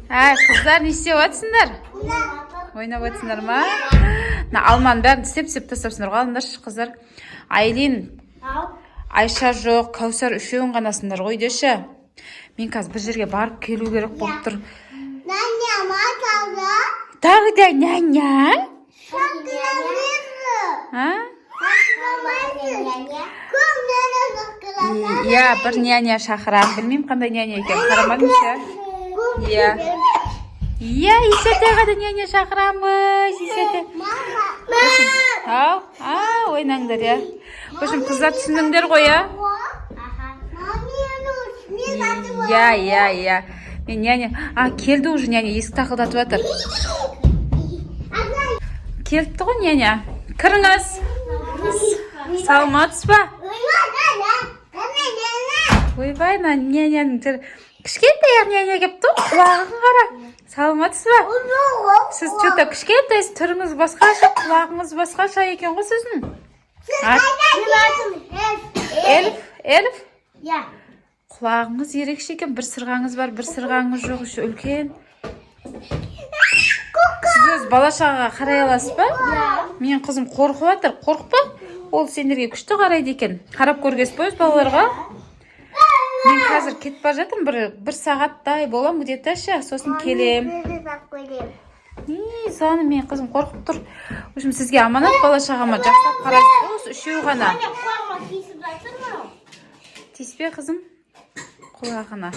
Kızlar ne istеп жатсыңдар? Ойнап жатсыңдар ма? Мына алманың бәрін тістеп тастапсыңдар ғой, алыңдаршы қыздар. Айлин, Айша жоқ, Кәусар үшеуің ғанасыңдар ғой деші. Мен қазір бір жерге барып келу керек болып тұр. Тағы да няня? Иә, бір няня шақырам. Білмеймін қандай няня екен. Қарамадым ше. Иә, Исатайға да няня шақырамыз. Исатай. Ойнаңдар, иә. Көшім, қыздар түсіндіңдер ғой, иә? Иә. Мен няня... келді уже няня, есік тақылдатып жатыр. Келіпті ғой няня. Кіріңіз. Саламатсыз ба? Ойбай, няняның түрі. Кішкентай няня келіпті, құлағын қара. Саламатсыз ба? Сіз что-то кішкентайсыз, түріңіз басқаша, құлағыңыз басқаша екен ғой сіздің. Эльф? Құлағыңыз ерекше екен, бір сырғаңыз бар, бір сырғаңыз жоқ, үлкен. Сіз өз балашаға қарай аласыз ба? Мен қызым қорқып жатыр, қорықпа. Ол сендерге күшті қарайды екен. Қарап көргесіз ба өз балаларға? Мен қазір кетіп бара жатырмын, бір сағаттай болам где-то ше, сосын келем. Саны мен қызым қорқып тұр. Өшім сізге аманат балашағама жақсап қарайсыз. Осы үшеу ғана. Тиіспе қызым құлағына.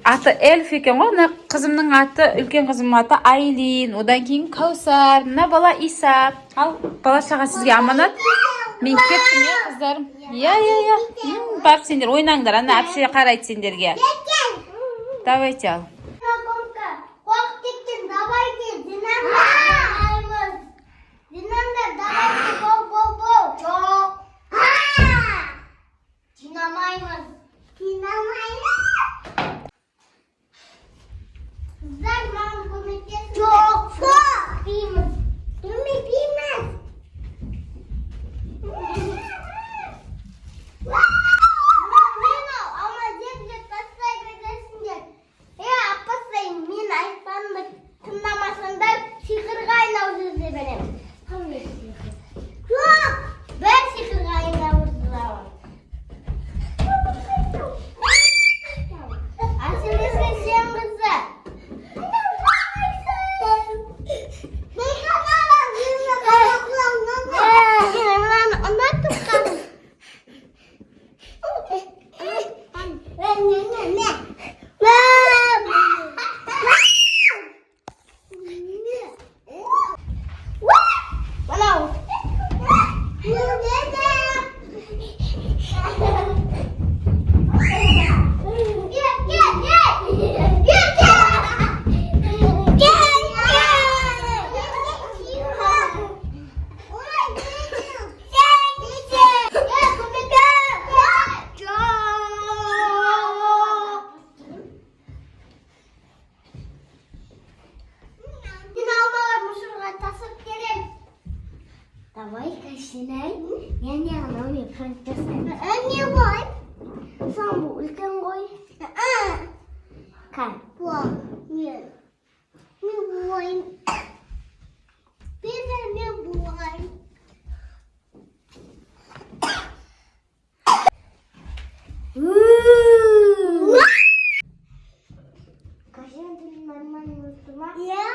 Аты Эльф екен ғой. Қызымның аты, үлкен қызымның аты Айлин. Одан кейін Кәусар. Мына бала Иса. Ал балашаға сізге аманат. Мен кеттім, е қыздарым. Иә. Барып сендер ойнаңдар. Ана әпше қарайды сендерге. Давайте ал.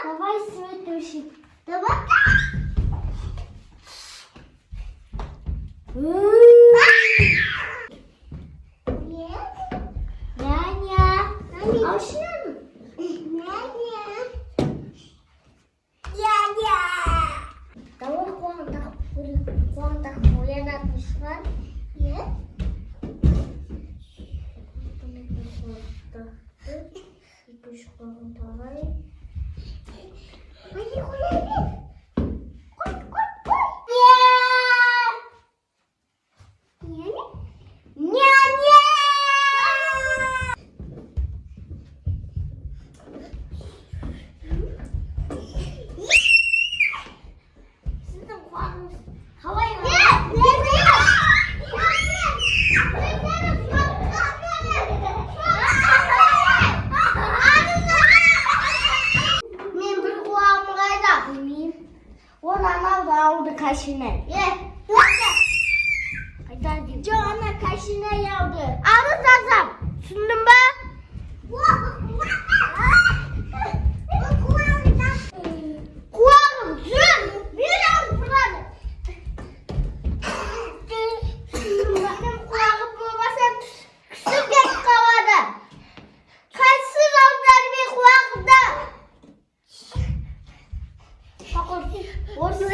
Давай следующий. Давай. Няня. Няня. Давай қуантақ оянатын шығар. kaşına. Ye. Hadi. Canına kaşına yavdu. Arı sazam. Sundun ba? Kulağım sür. Bir an kulağım. Benim kulağım bulmasa süzgeç kavada. Kaçsız onlar bir kulağımda. Orası.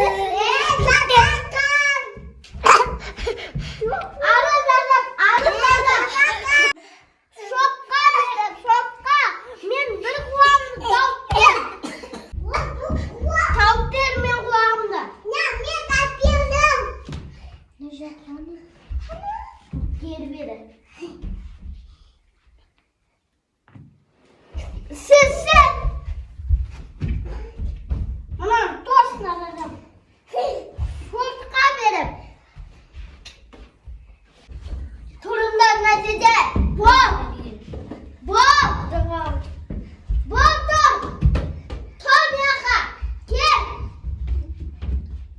Sen. Aman dostum aradım. Fırtka benim. Torundan neticede. Bom. Tom yaka. Gel.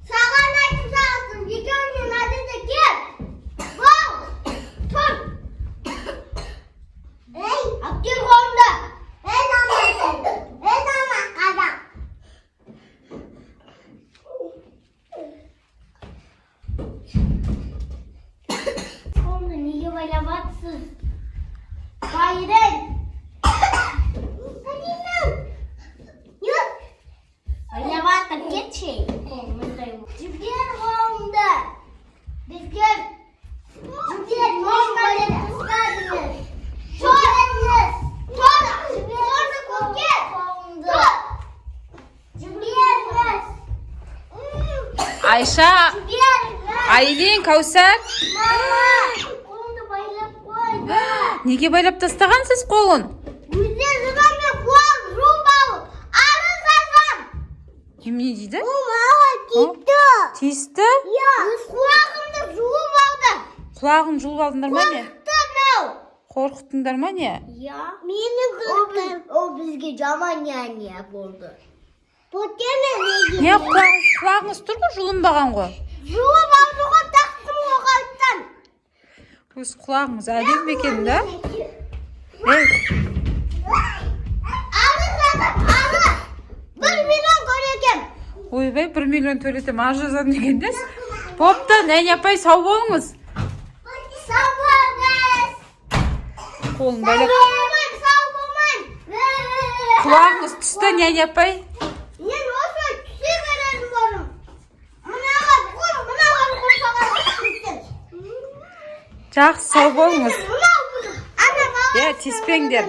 Sağana güzelsin. Yıkanın neticede gel. Bom. Tom. Ey. Akgül Honda. Ne zaman kadar? Honda niye böyle baksız? Bayren. Yok. Öyle bakta geçeyim. Cübyen Honda. Bizler. Cübyen Honda. Çoğunuz. Ayşe, Aylin, Kavsar. Nega baylab tastag'ansiz qo'lin? Kim ne deydi? Tiydi? Qulog'imni yuvib oldinglarmi ne? Qo'rqitdinglarmi ne? Ya. O bizge jaman yani bo'ldi. Ne qulog'ingiz turmi yulinmagan-ku? Yuvib oldiga taqdim o'qaydan. O'z qulog'ingiz adem ekan-da. Ey, Arı. 1 milyon ko'rakan. Oybay 1 million to'latam arzon degansiz. Bo'pti, nani yapay sog' bo'lingiz. Sog' bo'linglar. Qo'lni baylab Sog' bo'lmang. qulog'ingiz tushdi, nani yapay? Men o'sha tushib beradim borim. Bunaqa qo'y. Yaxshi sog' bo'lingiz. Ana Ya, tispenglar.